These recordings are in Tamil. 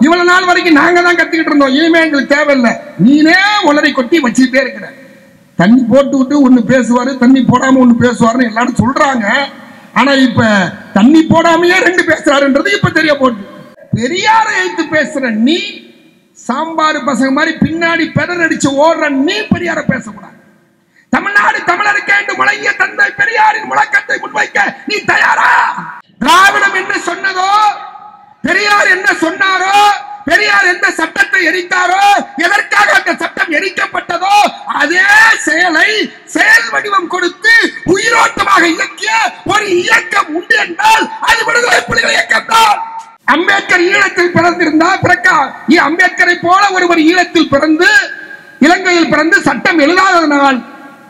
இவ்வளவு நாள் வரைக்கும் நாங்க தான் கத்திக்கிட்டு இருந்தோம், இனிமே எங்களுக்கு தேவையில்லை, நீனே உளறி கொட்டி வச்சுட்டே இருக்கிற. தண்ணி போட்டு விட்டு ஒண்ணு பேசுவாரு, தண்ணி போடாம ஒண்ணு பேசுவாருன்னு எல்லாரும் சொல்றாங்க. ஆனா இப்ப தண்ணி போடாமையே ரெண்டு பேசுறாருன்றது இப்ப தெரிய போட்டு. பெரியாரை எழுத்து பேசுற நீ, சாம்பார் பசங்க மாதிரி பின்னாடி பெடர் அடிச்சு ஓடுற நீ பெரியார பேசக்கூடாது. தமிழ்நாடு தமிழருக்கு என்று முழங்கிய தந்தை பெரியாரின் முழக்கத்தை முன்வைக்க நீ தயாரா? திராவிடம் என்ன சொன்னதோ, பெரியார் என்ன சொன்னாரோ, பெரியார் எந்த சட்டத்தை எரித்தாரோ, எதற்காக அந்த சட்டம் எரிக்கப்பட்டதோ அதே செயலை செயல் வடிவம் கொடுத்து உயிரோட்டமாக இயக்கிய ஒரு இயக்கம் உண்டு என்றால் அது விடுதலை புலிகள் இயக்கம் தான். அம்பேத்கர் ஈழத்தில் பிறந்திருந்தால் அம்பேத்கரை போல ஒருவர் ஈழத்தில் பிறந்து இலங்கையில் பிறந்து சட்டம் எழுதாததனால்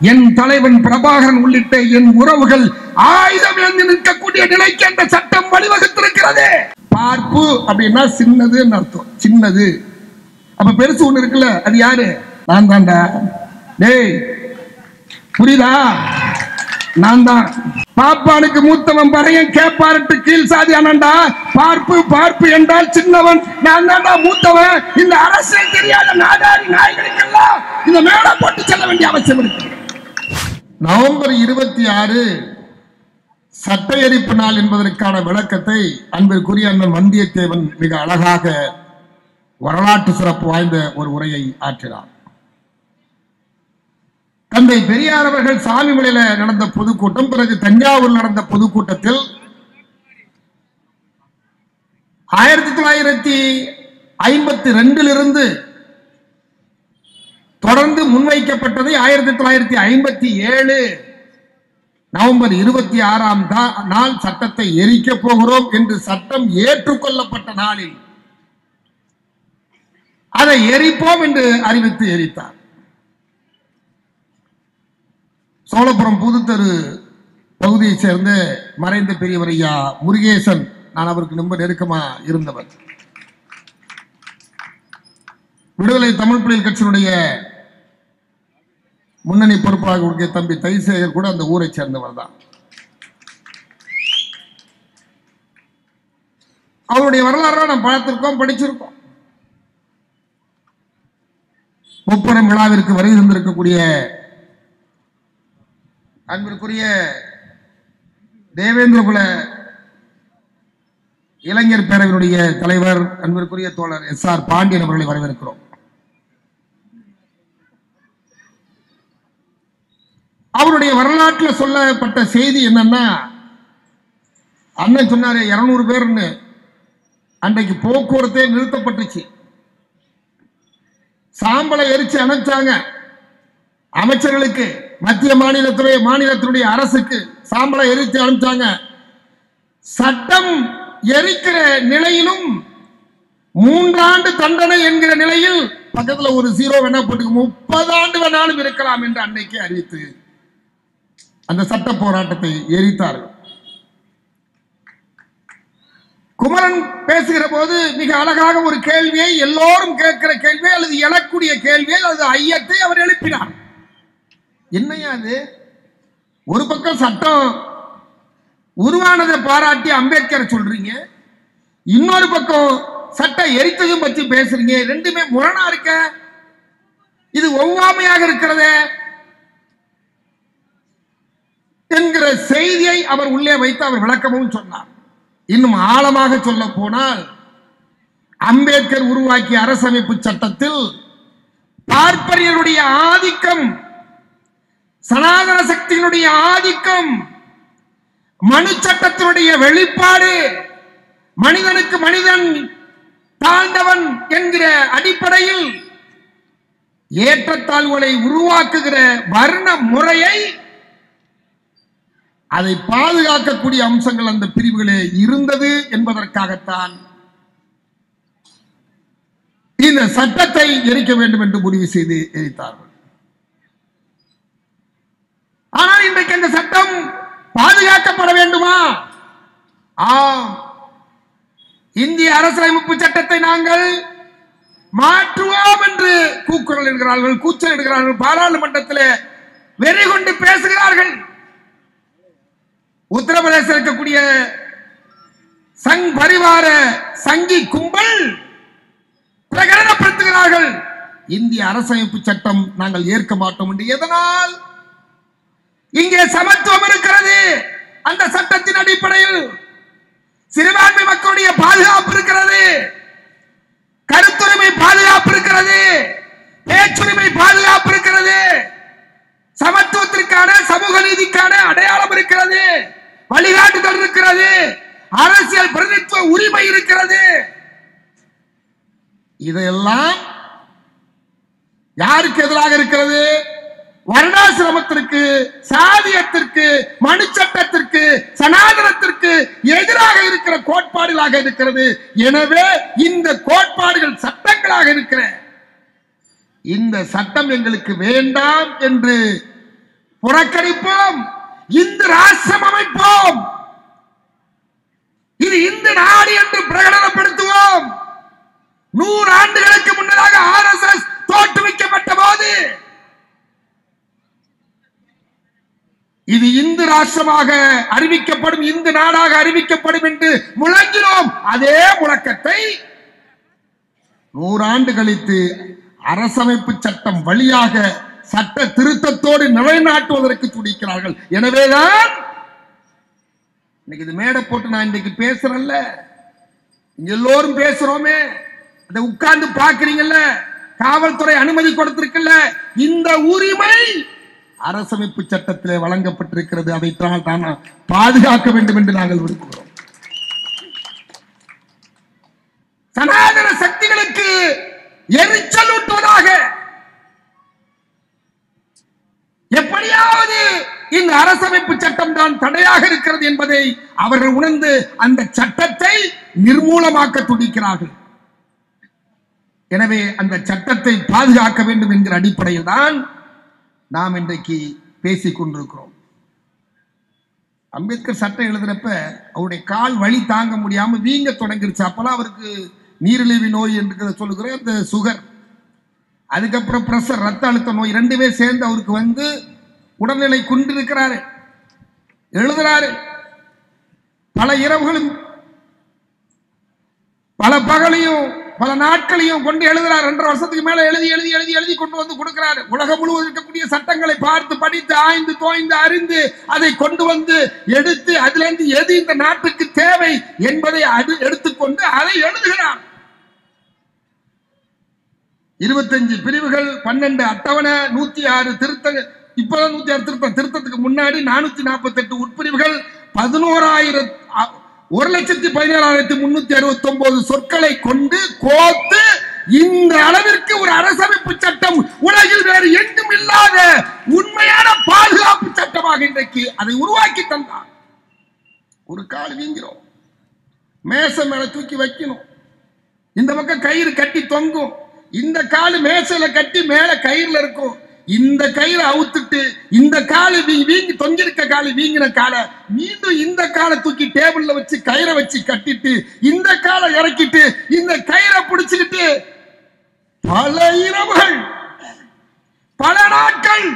என் தலைவன் பிரபாகரன் உள்ளிட்ட என் உறவுகள் ஆயுதம் எழுந்து நிற்கக்கூடிய நிலைக்கு அந்த சட்டம் வழிவகுத்திருக்கிறது. பார்ப்பு அப்படின்னா சின்னது அர்த்தம். சின்னது அப்ப பெருசு ஒண்ணு இருக்குல்ல, அது யாரு? நான் தான்டா. டேய் புரியுதா? நான் தான். பாப்பானுக்கு மூத்தவன் பறையன் கேப்பாரட்டு கீழ் சாதி ஆனண்டா. பார்ப்பு பார்ப்பு என்றால் சின்னவன், நான் தான்டா மூத்தவன். இந்த அரசியல் தெரியாத நாடாரி நாய்களுக்கெல்லாம் இந்த மேடை போட்டு செல்ல வேண்டிய அவசியம் இருக்கு. நவம்பர் 26 சட்ட எரிப்பு நாள் என்பதற்கான விளக்கத்தை அன்பிற்குரிய அண்ணன் வந்தியத்தேவன் மிக அழகாக வரலாற்று சிறப்பு வாய்ந்த ஒரு உரையை ஆற்றினார். தந்தை பெரியார் அவர்கள் சாமிமலையில நடந்த பொதுக்கூட்டம், பிறகு தஞ்சாவூரில் நடந்த பொதுக்கூட்டத்தில் 1952 தொடர்ந்து முன்வைக்கப்பட்டதை 1957 நவம்பர் 26 நாள் சட்டத்தை எரிக்க போகிறோம் என்று சட்டம் ஏற்றுக்கொள்ளப்பட்ட நாளில் அதை எரிப்போம் என்று அறிவித்து எரித்தார். சோழபுரம் புதுத்தெரு பகுதியைச் சேர்ந்த மறைந்த பெரியவர் ஐயா முருகேசன், நான் அவருக்கு ரொம்ப நெருக்கமா இருந்தவர். விடுதலை தமிழ் புலிகள் கட்சியினுடைய முன்னணி பொறுப்பாக உடைய தம்பி தைசேகர் கூட அந்த ஊரை சேர்ந்தவர் தான். அவருடைய வரலாறு நாம் பார்த்திருக்கோம், படிச்சிருக்கோம். முப்பெரும் விழாவிற்கு வருகை தந்திருக்கக்கூடிய அன்பிற்குரிய தேவேந்திரகுல இளைஞர் பேரவையினுடைய தலைவர் அன்பிற்குரிய தோழர் SR பாண்டியன் அவர்களை வரவேற்கிறோம். அவருடைய வரலாற்றில் சொல்லப்பட்ட செய்தி என்னன்னா, அண்ணன் சொன்னாரு 200 பேர்னு. அன்றைக்கு போக்குவரத்தே நிறுத்தப்பட்டுச்சு. சாம்பலை எரிச்சு அனுப்பிச்சாங்க அமைச்சர்களுக்கு, மத்திய மாநிலத்தினுடைய அரசுக்கு சாம்பலை எரிச்சு அனுப்பிச்சாங்க. சட்டம் எரிக்கிற நிலையிலும் 3 ஆண்டு தண்டனை என்கிற நிலையில் பக்கத்துல ஒரு 0 வேணா போட்டு 30 ஆண்டு வேணாலும் இருக்கலாம் என்று அன்னைக்கு அறிவித்து அந்த சட்ட போராட்டத்தை எரித்தார்கள். குமரன் பேசுகிற போது மிக அழகாக ஒரு கேள்வியை, எல்லோரும் கேட்கிற கேள்வி அல்லது எழக்கூடிய கேள்வியை அல்லது ஐயத்தை அவர் எழுப்பினார். என்னையா அது? ஒரு பக்கம் சட்டம் உருவானதை பாராட்டி அம்பேத்கர் சொல்றீங்க, இன்னொரு பக்கம் சட்டம் எரித்ததும் பற்றி பேசுறீங்க. ரெண்டுமே முரணா இருக்க, இது ஒவ்வாமையாக இருக்கிறதே என்கிற செய்தியை அவர் உள்ளே வைத்து அவர் விளக்கமும் சொன்னார். இன்னும் ஆழமாக சொல்ல போனால், அம்பேத்கர் உருவாக்கிய அரசமைப்பு சட்டத்தில் பார்ப்பனியருடைய ஆதிக்கம், சனாதன சக்தியினுடைய ஆதிக்கம், மனு சட்டத்தினுடைய வெளிப்பாடு, மனிதனுக்கு மனிதன் தாழ்ந்தவன் என்கிற அடிப்படையில் ஏற்றத்தாழ்வுகளை உருவாக்குகிற வர்ண முறையை, அதை பாதுகாக்கக்கூடிய அம்சங்கள் அந்த பிரிவுகளே இருந்தது என்பதற்காகத்தான் இந்த சட்டத்தை எரிக்க வேண்டும் என்று முடிவு செய்து எரித்தார்கள். ஆனால் இன்றைக்கு அந்த சட்டம் பாதுகாக்கப்பட வேண்டுமா? ஆம். இந்திய அரசியலமைப்பு சட்டத்தை நாங்கள் மாற்றுவோம் என்று கூக்குரல் இடுகிறார்கள், கூச்சல் இடுகிறார்கள், பாராளுமன்றத்தில் வெறி கொண்டு பேசுகிறார்கள். உத்தரப்பிரதேச இருக்கக்கூடிய சங் பரிவார சங்கி கும்பல் இந்திய அரசமைப்பு சட்டம் நாங்கள் ஏற்க மாட்டோம் என்று. எதனால்? இங்கே சமத்துவம் இருக்கிறது. அந்த சட்டத்தின் அடிப்படையில் சிறுபான்மை மக்களுடைய பாதுகாப்பு இருக்கிறது, கருத்துரிமை பாதுகாப்பு இருக்கிறது, பேச்சுரிமை பாதுகாப்பு இருக்கிறது, சமத்துவத்திற்கான சமூக நீதிக்கான அடையாளம் இருக்கிறது, வழிகாட்டுதல் இருக்கிறது, அரசியல் பிரதிநிதித்துவ உரிமை இருக்கிறது. இதையெல்லாம் யாருக்கு எதிராக இருக்கிறது? வர்ணாசிரமத்திற்கு, சாதியத்திற்கு, மனு சட்டத்திற்கு, சனாதனத்திற்கு எதிராக இருக்கிற கோட்பாடுகளாக இருக்கிறது. எனவே இந்த கோட்பாடுகள் சட்டங்களாக இருக்கிற இந்த சட்டம் எங்களுக்கு வேண்டாம் என்று புறக்கணிப்போம். இந்து ராஷ்டிரம் அமைப்போம், இது இந்து நாடு என்று பிரகடனப்படுத்துவோம். 100 ஆண்டுகளுக்கு முன்னதாக RSS தோற்றுவிக்கப்பட்ட போது இது இந்து ராஷ்டிரமாக அறிவிக்கப்படும், இந்து நாடாக அறிவிக்கப்படும் என்று முழங்கினோம். அதே முழக்கத்தை 100 ஆண்டு கழித்து அரசமைப்பு சட்டம் வழியாக சட்ட திருத்தத்தோடு நிலைநாட்டுவதற்கு துடிக்கிறார்கள். எனவேதான் இன்னைக்கு இது மேடை போட்டு நான் இன்னைக்கு பேசுறேன்ல, எல்லோரும் பேசுறோமே, அதை உட்கார்ந்து பாக்குறீங்கல்ல, காவல்துறை அனுமதி கொடுத்திருக்கல, இந்த உரிமை அரசமைப்பு சட்டத்திலே வழங்கப்பட்டிருக்கிறது. அதைத்தான் தான் பாதுகாக்க வேண்டும் என்று நாங்கள் விரும்புகிறோம். சனாதன சக்திகளுக்கு எரிச்சல் ஊட்டுவதாக எப்படியாவது இந்த அரசமைப்பு சட்டம் தான் தடையாக இருக்கிறது என்பதை அவர்கள் உணர்ந்து அந்த சட்டத்தை நிர்மூலமாக்க துடிக்கிறார்கள். எனவே அந்த சட்டத்தை பாதுகாக்க வேண்டும் என்கிற அடிப்படையில் தான் நாம் இன்றைக்கு பேசிக் கொண்டிருக்கிறோம். அம்பேத்கர் சட்டம் எழுதுறப்ப அவருடைய கால் வலி தாங்க முடியாம வீங்க தொடங்கிருச்சு. அப்பெல்லாம் அவருக்கு நீரிழிவு நோய் என்று சொல்லுகிற அந்த சுகர், அதுக்கப்புறம் பிரஷர், ரத்த அழுத்த நோய் ரெண்டுமே சேர்ந்து அவருக்கு வந்து உடல்நிலை குன்றிருக்கிறாரு. எழுதுறாரு, பல இரவுகளும் பல பகலையும் பல நாட்களையும் கொண்டு எழுதுறார். 2.5 வருஷத்துக்கு மேல எழுதி எழுதி எழுதி எழுதி கொண்டு வந்து கொடுக்கிறார். உலகம் முழுவதும் இருக்கக்கூடிய சட்டங்களை பார்த்து படித்து ஆய்ந்து தோய்ந்து அறிந்து அதை கொண்டு வந்து எடுத்து அதிலிருந்து எது இந்த நாட்டுக்கு தேவை என்பதை எடுத்துக்கொண்டு அதை எழுதுகிறார். 25 பிரிவுகள், 12 அட்டவணை, 106 திருத்தங்கள். இப்பதான் 106 திருத்தத்துக்கு முன்னாடி 448 உட்பிரிவுகள், 1,17,369 சொற்களை கொண்டு கோத்து இந்த அளவிற்கு ஒரு அரசமைப்பு சட்டம் உலகில் வேறு எங்கும் இல்லாத உண்மையான பாதுகாப்பு சட்டமாக இன்றைக்கு அதை உருவாக்கி தந்தார். ஒரு கால் வீங்கிறோம், மேசை மேல தூக்கி வைக்கணும், இந்த பக்கம் கயிறு கட்டி தொங்கும், இந்த காலு மேசையில கட்டி மேல கயிறுல இருக்கும், இந்த கயிறு அவுத்துட்டு இந்த காலு வீங்கி தொங்கிருக்க காலு வீங்கின காலை மீண்டும் இந்த காலை தூக்கி டேபிள்ல வச்சு கயிறை வச்சு கட்டிட்டு இந்த காலை இறக்கிட்டு இந்த கயிறை பிடிச்சுக்கிட்டு பல இரவுகள் பல நாட்கள்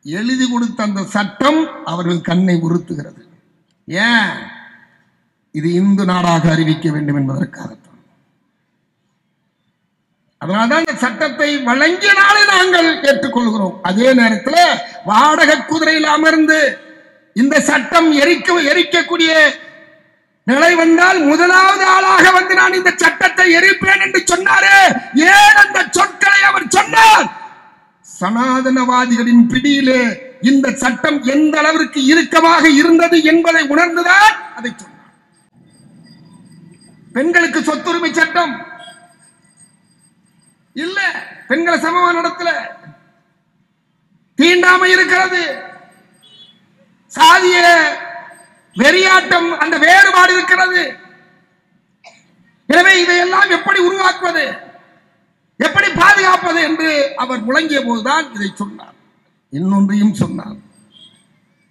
எழுதி கொடுத்த அந்த சட்டம் அவர்கள் கண்ணை உறுத்துகிறது. ஏன்? இது இந்து நாடாக அறிவிக்க வேண்டும் என்பதற்காகத்தான். அதனால்தான் இந்த சட்டத்தை வழங்கிய நாளை நாங்கள் ஏற்றுக்கொள்கிறோம். அதே நேரத்தில் வாடகை குதிரையில் அமர்ந்து இந்த சட்டம் எரிக்கக்கூடிய நிலை வந்தால் முதலாவது ஆளாக வந்து நான் இந்த சட்டத்தை எரிப்பேன் என்று சொன்னாரே, ஏன் அந்த சொற்களை அவர் சொன்னார்? சனாதனவாதிகளின் பிடியிலே இந்த சட்டம் எந்த அளவிற்கு இறுக்கமாக இருந்தது என்பதை உணர்ந்துதான் அதை சொன்னார். பெண்களுக்கு சொத்துரிமை சட்டம் இல்ல, பெண்களை சமமான நடத்தல, தீண்டாமை இருக்கிறது, சாதிய வெறியாட்டம், அந்த வேறுபாடு இருக்கிறது. எனவே இதையெல்லாம் எப்படி உருவாக்குவது, எப்படி பாதுகாப்பது என்று அவர் முழங்கிய போதுதான் இதை சொன்னார். இன்னொன்றையும் சொன்னார்,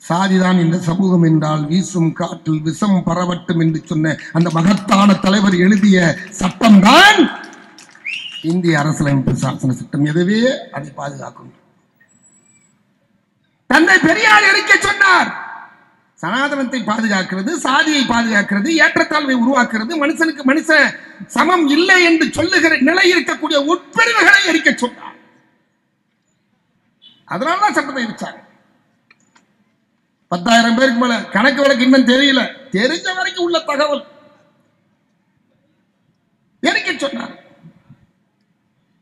சாதிதான் இந்த சமூகம் என்றால் வீசும் காற்றில் விஷம் பரவட்டும் என்று சொன்ன அந்த மகத்தான தலைவர் எழுதிய சட்டம்தான் இந்திய அரசியலமைப்பு சாசன சட்டம். எதுவே அதை பாதுகாக்கும். தந்தை பெரியார் எரிக்க சொன்னார், சனாதனத்தை பாதுகாக்கிறது, சாதியை பாதுகாக்கிறது, ஏற்றத்தாழ்வை உருவாக்குறது, மனுஷனுக்கு மனுஷன் சமம் இல்லை என்று சொல்லுகிற நிலை இருக்கக்கூடிய உட்பிரிவுகளை எரிக்க சொன்னார். அதனாலதான் சட்டத்தை எரிச்சாங்க. 10,000 பேருக்கு மேல கணக்கு வழக்கு இன்னும் தெரியல, தெரிஞ்ச வரைக்கும் உள்ள தகவல் எரிக்க சொன்னார்.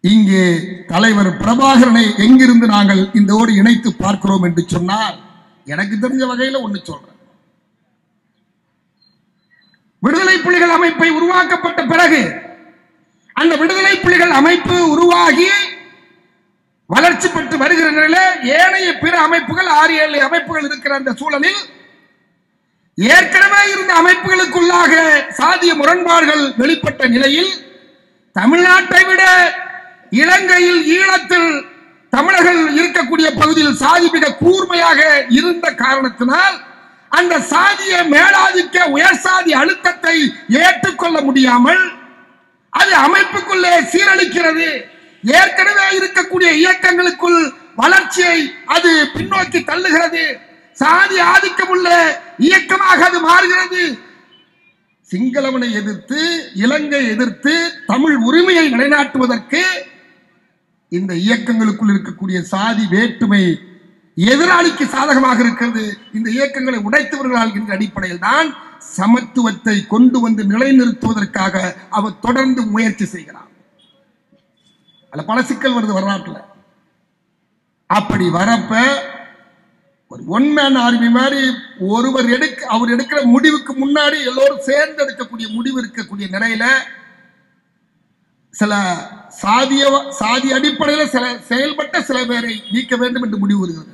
இங்கே தலைவர் பிரபாகரனை எங்கிருந்து நாங்கள் இந்தோடு இணைத்து பார்க்கிறோம் என்று சொன்னால், எனக்கு தெரிஞ்ச வகையில் ஒண்ணு சொல்றேன். விடுதலை புலிகள் அமைப்பை உருவாக்கப்பட்ட பிறகு அந்த விடுதலை புலிகள் அமைப்பு உருவாகி வளர்ச்சி பெற்று வருகிற நிலையில் ஏனைய பிற அமைப்புகள் 6-7 அமைப்புகள் இருக்கிற அந்த சூழலில் ஏற்கனவே இருந்த அமைப்புகளுக்குள்ளாக சாதிய முரண்பாடுகள் வெளிப்பட்ட நிலையில் தமிழ்நாட்டை விட இலங்கையில், ஈழத்தில் தமிழர்கள் இருக்கக்கூடிய பகுதியில் சாதி மிக கூர்மையாக இருந்த காரணத்தினால் அந்த சாதிய மேலாதிக்க உயர் சாதி அழுத்தத்தை ஏற்றுக்கொள்ள முடியாமல் அது அமைப்புக்குள்ளே சீரழிக்கிறது. ஏற்கனவே இருக்கக்கூடிய இயக்கங்களுக்குள் வளர்ச்சியை அது பின்னோக்கி தள்ளுகிறது. சாதி ஆதிக்கம் உள்ள இயக்கமாக அது மாறுகிறது. சிங்களவனை எதிர்த்து, இலங்கை எதிர்த்து தமிழ் உரிமையை நிலைநாட்டுவதற்கு இந்த இயக்கங்களுக்குள் இருக்கக்கூடிய சாதி வேற்றுமை எதிராளிக்கு சாதகமாக இருக்கிறது. இந்த இயக்கங்களை உடைத்தவர்களால் என்ற அடிப்படையில் தான் சமத்துவத்தை கொண்டு வந்து நிலைநிறுத்துவதற்காக அவர் தொடர்ந்து முயற்சி செய்கிறார். அதுல பல சிக்கல் வருது வரலாற்றுல. அப்படி வரப்ப ஒரு ஒன் மேன் ஆர்மி மாதிரி ஒருவர் அவர் எடுக்கிற முடிவுக்கு முன்னாடி எல்லோரும் சேர்ந்து எடுக்கக்கூடிய முடிவு இருக்கக்கூடிய நிலையில சில சாதி அடிப்படையில் செயல்பட்ட சில பேரை நீக்க வேண்டும் என்று முடிவு வருகிறது.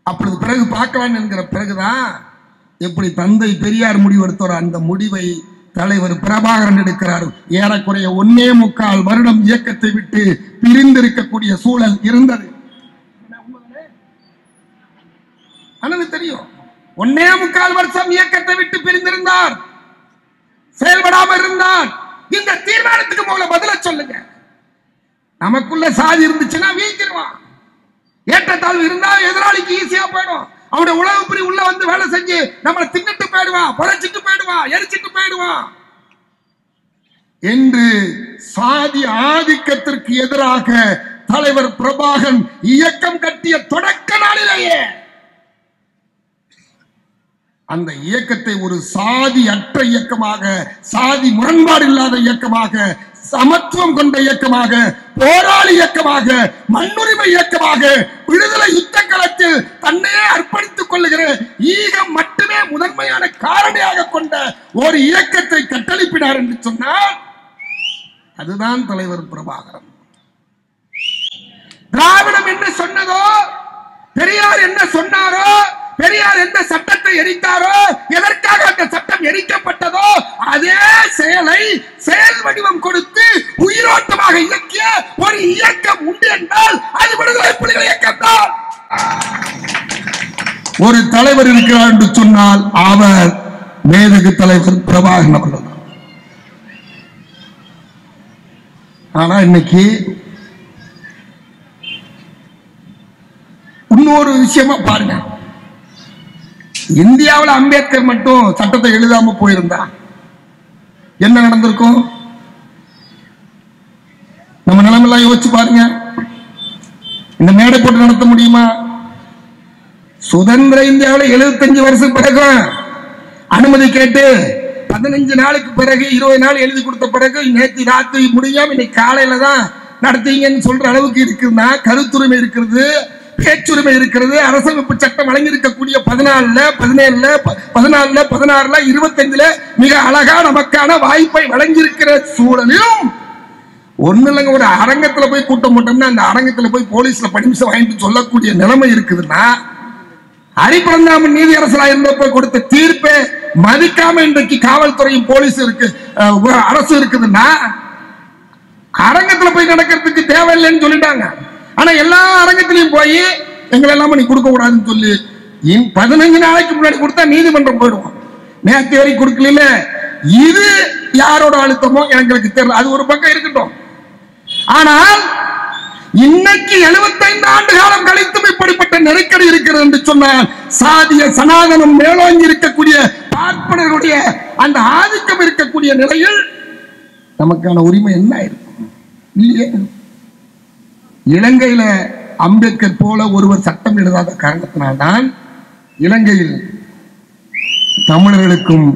அப்பொழுது பிறகு பார்க்கலாம் என்கிற பிறகுதான் எப்படி தந்தை பெரியார் முடிவெடுத்தார் அந்த முடிவை தலைவர் பிரபாகரன் எடுக்கிறார். ஏறக்குறைய 1.25 வருடம் இயக்கத்தை விட்டு பிரிந்திருக்கக்கூடிய சூழல் இருந்தது. தெரியும், 1.25 வருஷம் இயக்கத்தை விட்டு பிரிந்திருந்தார், செயல்படாமல் இருந்தார். இந்த தீர்மானத்துக்கு முதல்ல பதில சொல்லுங்க. நமக்குள்ள சாதி இருந்துச்சுன்னா வீழ்த்திடுவான், ஏற்றத்தாழ்வு இருந்தா எதிராளிக்கு ஈஸியா போயிடும். அவனுடைய உளவு பிரி உள்ள வந்து வேலை செஞ்சு நம்மளை தின்னுட்டு போயிடுவான், புதைச்சிட்டு போயிடுவான், எரிச்சிட்டு போயிடுவான் என்று சாதி ஆதிக்கத்திற்கு எதிராக தலைவர் பிரபாகரன் இயக்கம் கட்டிய தொடக்க நாளிலேயே அந்த இயக்கத்தை ஒரு சாதி அற்ற இயக்கமாக, சாதி முரண்பாடு இல்லாத இயக்கமாக, சமத்துவம் கொண்ட இயக்கமாக, போராளி இயக்கமாக, மண்ணுரிமை இயக்கமாக, விடுதலை யுத்த களத்தில் தன்னையே அர்ப்பணித்துக் கொள்ளுகிற ஈகம் மட்டுமே முதன்மையான காரணியாக கொண்ட ஒரு இயக்கத்தை கட்டளிப்பினார் என்று சொன்னால் அதுதான் தலைவர் பிரபாகரன். திராவிடம் என்ன சொன்னதோ, பெரியார் என்ன சொன்னாரோ, பெரியார் எந்த சட்டத்தை எரித்தாரோ, எதற்காக அந்த சட்டம் எரிக்கப்பட்டதோ அதே செயலை செயல் வடிவம் கொடுத்து உயிரோட்டமாக இயக்கிய ஒரு இயக்கம் உண்டு என்றால் அது விடுதலை புலிகள் இயக்கம் தான். ஒரு தலைவர் இருக்கிறார் என்று சொன்னால் அவர் மேதகு தலைவர் பிரபாகரன் அவர்கள். ஆனா இன்னைக்கு இன்னொரு விஷயமா பாருங்க, இந்தியாவில் அம்பேத்கர் மட்டும் சட்டத்தை எழுதாம போயிருந்தா என்ன நடந்திருக்கும்? நம்ம நிலைமையெல்லாம் யோசிச்சு பாருங்க. இந்த மேடை போட்டு நடத்த முடியுமா? சுதந்திர இந்தியாவில் 75 வருஷம் பிறகு அனுமதி கேட்டு 15 நாளுக்கு பிறகு 20 நாள் எழுதி கொடுத்த பிறகு நேற்று ராத்திரி முடியாம இன்னைக்கு காலையில தான் நடத்தீங்கன்னு சொல்ற அளவுக்கு இருக்குன்னா கருத்துரிமை இருக்கிறது, பேச்சுரிமை இருக்கிறது. அரசமைப்பு சட்டம் வழங்கி இருக்கக்கூடிய 14, 17, 14, 16, 25 மிக அழகா நமக்கான வாய்ப்பை வழங்கி இருக்கிற சூழலிலும் ஒண்ணு இல்லைங்க, ஒரு அரங்கத்துல போய் கூட்டம் போட்டோம்னா அந்த அரங்கத்துல போய் போலீஸ்ல பர்மிஷன் வாங்கிட்டு சொல்லக்கூடிய நிலைமை இருக்குதுன்னா, ஹரிபிரந்தாமன் நீதியரசரா இருந்தப்ப கொடுத்த தீர்ப்பை மதிக்காம இன்றைக்கு காவல்துறையும் போலீஸ் இருக்கு, அரசு இருக்குதுன்னா அரங்கத்துல போய் நடக்கிறதுக்கு தேவையில்லைன்னு சொல்லிட்டாங்க. ஆனா எல்லா அரங்கத்திலையும் போய் எங்களை எல்லாம் நீ கொடுக்க கூடாதுன்னு சொல்லி 15 நாளைக்கு முன்னாடி கொடுத்தா நீதிமன்றம் போயிடுவோம். நேற்று வரை கொடுக்கல. இது யாரோட அழுத்தமோ எங்களுக்கு தெரியல, அது ஒரு பக்கம் இருக்கட்டும். ஆனால் இன்னைக்கு 75 ஆண்டு காலம் கழித்தும் இப்படிப்பட்ட நெருக்கடி இருக்கிறது என்று சொன்னால் சாதிய சனாதனம் மேலோங்கி இருக்கக்கூடிய பார்ப்பனர்களுடைய அந்த ஆதிக்கம் இருக்கக்கூடிய நிலையில் நமக்கான உரிமை என்ன இருக்கும் இல்லையே? இலங்கையில அம்பேத்கர் போல ஒருவர் சட்டம் எழுதாத காரணத்தினால்தான் இலங்கையில் தமிழர்களுக்கும்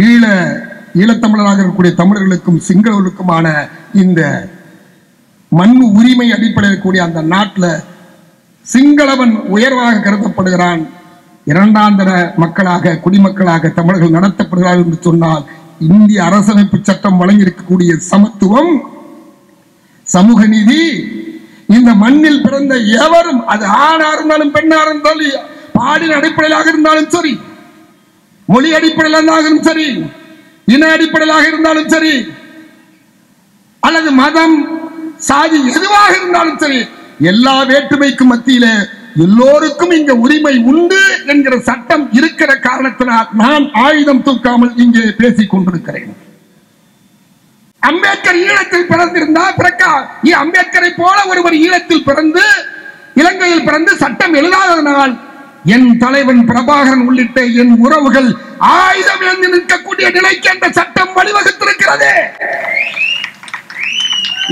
ஈழத்தமிழராக இருக்கக்கூடிய தமிழர்களுக்கும் சிங்களவர்களுக்குமான இந்த மண் உரிமை அடிப்படையில் கூடிய அந்த நாட்டில் சிங்களவன் உயர்வாக கருதப்படுகிறான், இரண்டாம் தர மக்களாக குடிமக்களாக தமிழர்கள் நடத்தப்படுகிறார்கள் என்று சொன்னால் இந்திய அரசமைப்பு சட்டம் வழங்கி இருக்கக்கூடிய சமத்துவம், சமூக நீதி இந்த மண்ணில் பிறந்த எவரும், அது ஆணா இருந்தாலும் பெண்ணா இருந்தாலும், பாலின அடிப்படையிலாக இருந்தாலும் சரி, மொழி அடிப்படையிலாக சரி, இன அடிப்படையிலாக இருந்தாலும் சரி, அல்லது மதம் சாதி எதுவாக இருந்தாலும் சரி, எல்லா வேற்றுமைக்கும் மத்தியில எல்லோருக்கும் இங்க உரிமை உண்டு என்கிற சட்டம் இருக்கிற காரணத்தினால் நான் ஆயுதம் தூக்காமல் இங்கே பேசிக் கொண்டிருக்கிறேன். அம்பேத்கர் ஈழத்தில் பிறந்திருந்தா அம்பேத்கரை போல ஒருவர் ஈழத்தில் பிறந்து இலங்கையில் பிறந்து சட்டம் எழுதாததனால் என் தலைவன் பிரபாகரன் உள்ளிட்ட என் உறவுகள் ஆயுதம் ஏந்தி நிற்கக்கூடிய நிலைக்கு அந்த சட்டம் வழிவகுத்திருக்கிறது.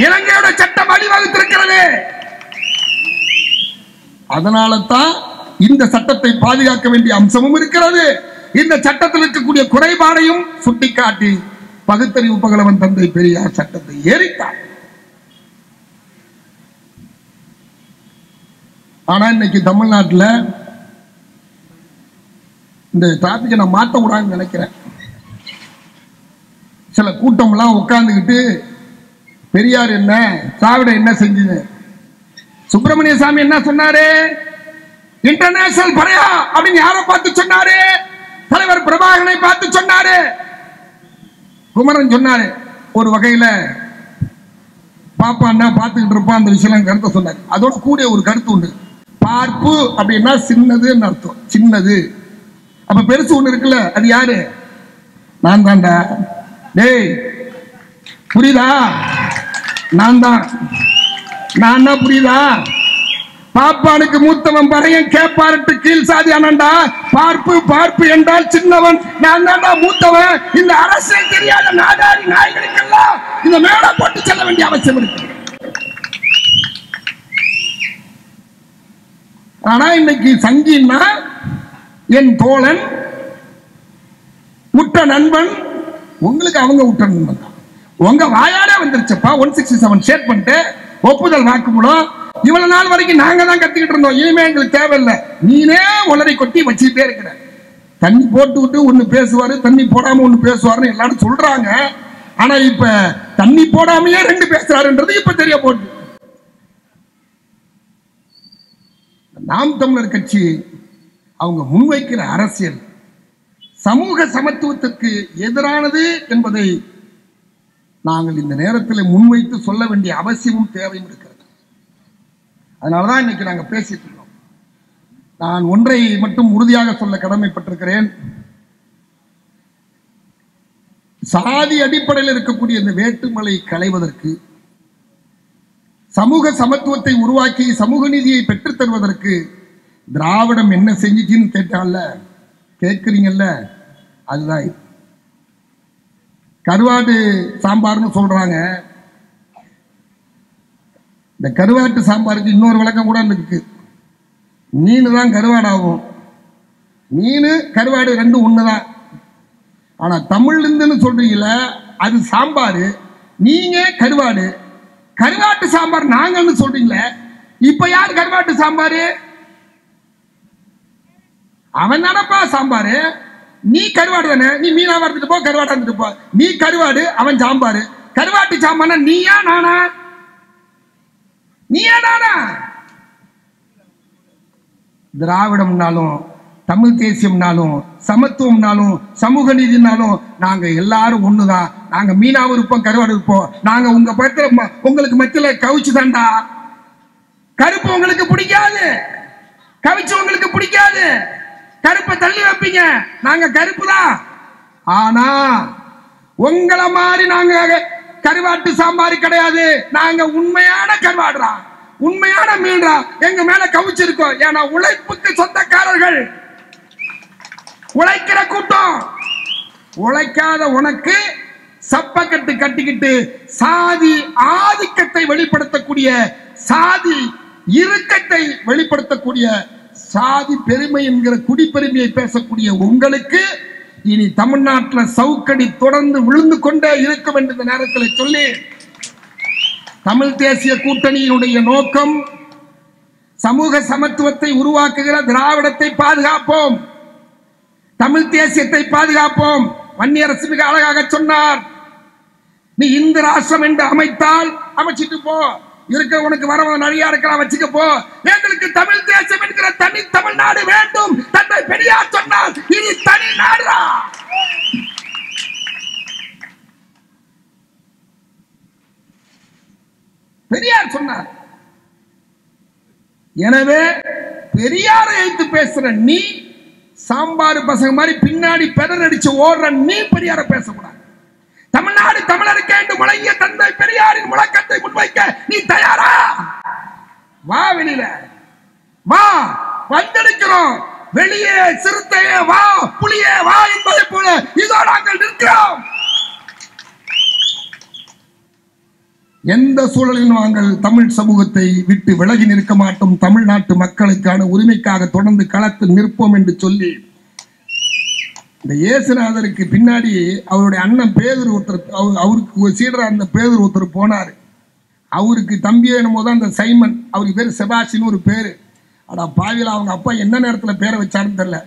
இலங்கையோட சட்டம் வழிவகுத்திருக்கிறது. அதனால தான் இந்த சட்டத்தை பாதுகாக்க வேண்டிய அம்சமும் இருக்கிறது. இந்த சட்டத்தில் இருக்கக்கூடிய குறைபாடையும் சுட்டிக்காட்டி பகுத்தறிவு பகலவன் தந்தை பெரியார் சட்டத்தை ஏறிட்டார். ஆனா இன்னைக்கு தமிழ்நாட்டில் இந்த டாபிக்கை நான் மாற்ற கூடாதுன்னு நினைக்கிறேன். சில கூட்டம்லாம் உட்கார்ந்துக்கிட்டு பெரியார் என்ன திராவிட என்ன செஞ்சது, சுப்பிரமணிய சாமி என்ன சொன்னாரு, இன்டர்நேஷனல் படையா அப்படின்னு யாரை பார்த்து சொன்னாரு, தலைவர் பிரபாகரனை பார்த்து சொன்னாரு, குமரன் சொன்னாரு. ஒரு வகையில பாப்பான்னா பார்த்துக்கிட்டு இருப்பான், அந்த விஷயம் கருத்தை சொன்னாரு. அதோட கூட ஒரு கருத்து உண்டு, பார்ப்பு அப்படின்னா சின்னதுன்னு அர்த்தம், சின்னது. அப்ப பெருசு ஒண்ணு இருக்குல்ல, அது யாரு, நான் தான்டா. டேய் புரியுதா, நான் தான், நான் தான், புரியுதா? பாப்பானுக்கு மூத்தவன் பறையன் கேப்பாரட்டு கீழ் சாதி ஆனண்டா. பார்ப்பு பார்ப்பு என்றால் சின்னவன், நான் தான்டா மூத்தவன். இந்த அரசியல் தெரியாத நாடாரி நாய்களுக்கெல்லாம் இந்த மேடை போட்டு செல்ல வேண்டிய அவசியம் இருக்கு. ஆனா இன்னைக்கு சங்கின்னா என் தோழன், உற்ற நண்பன், உங்களுக்கு அவங்க உற்ற நண்பன் தான். உங்க வாயாலே வந்துருச்சப்பா 167 ஷேர் பண்ணிட்டு ஒப்புதல் வாக்குமூலம். இவ்வளவு நாள் வரைக்கும் நாங்க தான் கத்திக்கிட்டு இருந்தோம், இனிமே எங்களுக்கு தேவையில்லை. நீனே உளறி கொட்டி வச்சுட்டே இருக்கிற. தண்ணி போட்டு விட்டு ஒண்ணு பேசுவாரு, தண்ணி போடாம ஒண்ணு பேசுவாருன்னு எல்லாரும் சொல்றாங்க. ஆனா இப்ப தண்ணி போடாமையே 2 பேசுறாருன்றது இப்ப தெரிய போட்டு. நாம் தமிழர் கட்சி அவங்க முன்வைக்கிற அரசியல் சமூக சமத்துவத்திற்கு எதிரானது என்பதை நாங்கள் இந்த நேரத்தில் முன்வைத்து சொல்ல வேண்டிய அவசியமும் தேவையும் இருக்கிறது. அதனாலதான் இன்னைக்கு நாங்கள் பேசிட்டு இருக்கோம். நான் ஒன்றை மட்டும் உறுதியாக சொல்ல கடமைப்பட்டிருக்கிறேன். சாதி அடிப்படையில் இருக்கக்கூடிய இந்த வேற்றுமலை களைவதற்கு, சமூக சமத்துவத்தை உருவாக்கி சமூக நீதியை பெற்றுத் தருவதற்கு திராவிடம் என்ன செஞ்சிச்சுன்னு கேட்டால கேட்கிறீங்கல்ல, அதுதான் கருவாட்டு சாம்பார்னு சொல்றாங்க. இந்த கருவாட்டு சாம்பாருக்கு இன்னொரு விளக்கம் கூட இருக்கு. மீன் தான் கருவாடாகும், மீன் கருவாடு 2 ஒண்ணுதான். ஆனா தமிழ்லேருந்துன்னு சொல்றீங்கள, அது சாம்பாரு, நீங்க கருவாடு. கருவாட்டு சாம்பார் நாங்கன்னு சொல்றீங்களே, இப்ப யார் கருவாட்டு சாம்பாரு? அவன் தானப்பா சாம்பாரு. நீ கருவாடு தானே, நீ மீனா வறுத்துட்டு போ, கருவாடு வந்துட்டு போ. நீ கருவாடு, அவன் சாம்பாரு. கருவாட்டு சாம்பார்னா நீயா நானா? நீயா நானா? திராவிடம்னாலும் தமிழ் தேசியம்னாலும் சமத்துவம்னாலும் சமூக நீதினாலும் நாங்க எல்லாரும் ஒண்ணுதான். நாங்க மீனாவும் இருப்போம், கருவாடு இருப்போம். நாங்க உங்க பக்கத்துல உங்களுக்கு மத்தியில கவிச்சு தாண்டா. கருப்பு உங்களுக்கு பிடிக்காது, கவிச்சு உங்களுக்கு பிடிக்காது, கருப்பை தள்ளி வைப்பீங்க. நாங்க கருப்பு தான். ஆனா உங்களை மாதிரி நாங்க கருவாட்டு சாம்பார் கிடையாது. நாங்க உண்மையான கருவாடுறா. உண்மையான மீன்டா எங்க மேல கவிச்சிருக்கோம். ஏன்னா உழைப்புக்கு சொந்தக்காரர்கள், உழைக்கிற கூட்டம். உழைக்காத உனக்கு சப்பக்கட்டு கட்டிக்கிட்டு சாதி ஆதிக்கத்தை வெளிப்படுத்தக்கூடிய, சாதி இறுக்கத்தை வெளிப்படுத்தக்கூடிய, சாதி பெருமை என்கிற குடிப்பெருமையை பேசக்கூடிய உங்களுக்கு இனி தமிழ்நாட்டில் சவுக்கடி தொடர்ந்து விழுந்து கொண்டே இருக்கும் என்று இந்த நேரத்தில் சொல்லி, தமிழ் தேசிய கூட்டணியினுடைய நோக்கம் சமூக சமத்துவத்தை உருவாக்குகிற திராவிடத்தை பாதுகாப்போம், தமிழ் தேசியத்தை பாதுகாப்போம். வன்னியரசு மிக அழகாக சொன்னார், நீ இந்து ராஷ்டிரம் என்று அமைத்தால் அமைச்சிட்டு போ, இருக்க உனக்கு வரவங்க நிறைய இருக்கலாம் வச்சுக்க போ, எங்களுக்கு தமிழ் தேசம் என்கிற தனி தமிழ்நாடு வேண்டும். தந்தை பெரியார் சொன்னார், இது தனி நாடுடா. பெரியார் சொன்னார். எனவே பெரியாரை வைத்து பேசுற நீ, சாம்பார் பசங்க மாதிரி பின்னாடி பெடர் அடிச்சு ஓடுற நீ பெரியார பேசக்கூடாது. தமிழ்நாடு தமிழருக்கு என்று முழங்கிய தந்தை பெரியாரின் முழக்கத்தை முன்வைக்க நீ தயாரா? வா, வெளியில வா, வந்தெடுக்கிறோம். வெளியே சிறுத்தையே வா, புலியே வா என்பதை போல இதோ நாங்கள் நிற்கிறோம். எந்த சூழலிலும் நாங்கள் தமிழ் சமூகத்தை விட்டு விலகி நிற்க மாட்டோம். தமிழ்நாட்டு மக்களுக்கான உரிமைக்காக தொடர்ந்து களத்தில் நிற்போம் என்று சொல்லி, இந்த இயேசுநாதருக்கு பின்னாடி அவருடைய அண்ணன் பேதுரு ஒருத்தர், அவருக்கு சீடரா அந்த பேதுரு ஒருத்தர் போனார். அவருக்கு தம்பியே என்னமோ தான் அந்த சைமன், அவருக்கு பேர் செபாஸ்டின்னு ஒரு பேரு. அடா பாவில அவங்க அப்பா என்ன நேரத்தில் பேரை வச்சாருன்னு தெரியல.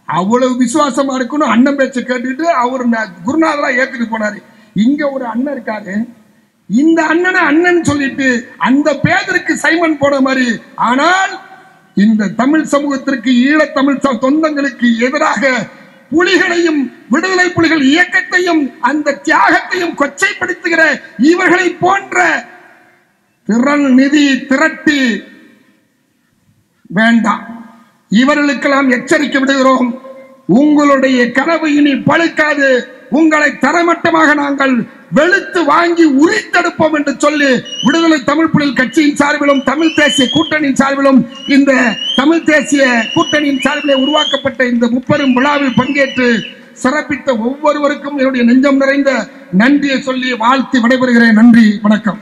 அவ்வளவு விசுவாசமா இருக்கணும், அண்ணன் பேச்சை கேட்டுட்டு அவர் குருநாதரா ஏத்துட்டு போனாரு. இங்க ஒரு அண்ணன் இருக்காரு, இந்த அண்ணனை அண்ணன் சொல்லிட்டு அந்த பேதருக்கு சைமன் போன மாதிரி. ஆனால் இந்த தமிழ் சமூகத்திற்கு, ஈழத்தமிழ் சொந்தங்களுக்கு எதிராக புலிகளையும் விடுதலை புலிகள் இயக்கத்தையும் அந்த தியாகத்தையும் கொச்சைப்படுத்துகிற இவர்களை போன்ற திரள் நிதி திரட்டி வேண்டாம். இவர்களுக்கெல்லாம் எச்சரிக்கை விடுகிறோம், உங்களுடைய கனவு இனி பழுக்காது. உங்களை தரமட்டமாக நாங்கள் வெளுத்து வாங்கி உரித்தெடுப்போம் என்று சொல்லி, விடுதலை தமிழ் புலிகள் கட்சியின் சார்பிலும் தமிழ் தேசிய கூட்டணியின் சார்பிலும் இந்த தமிழ் தேசிய கூட்டணியின் சார்பிலே உருவாக்கப்பட்ட இந்த முப்பெரும் விழாவில் பங்கேற்று சிறப்பித்த ஒவ்வொருவருக்கும் என்னுடைய நெஞ்சம் நிறைந்த நன்றியை சொல்லி வாழ்த்து விடைபெறுகிறேன். நன்றி, வணக்கம்.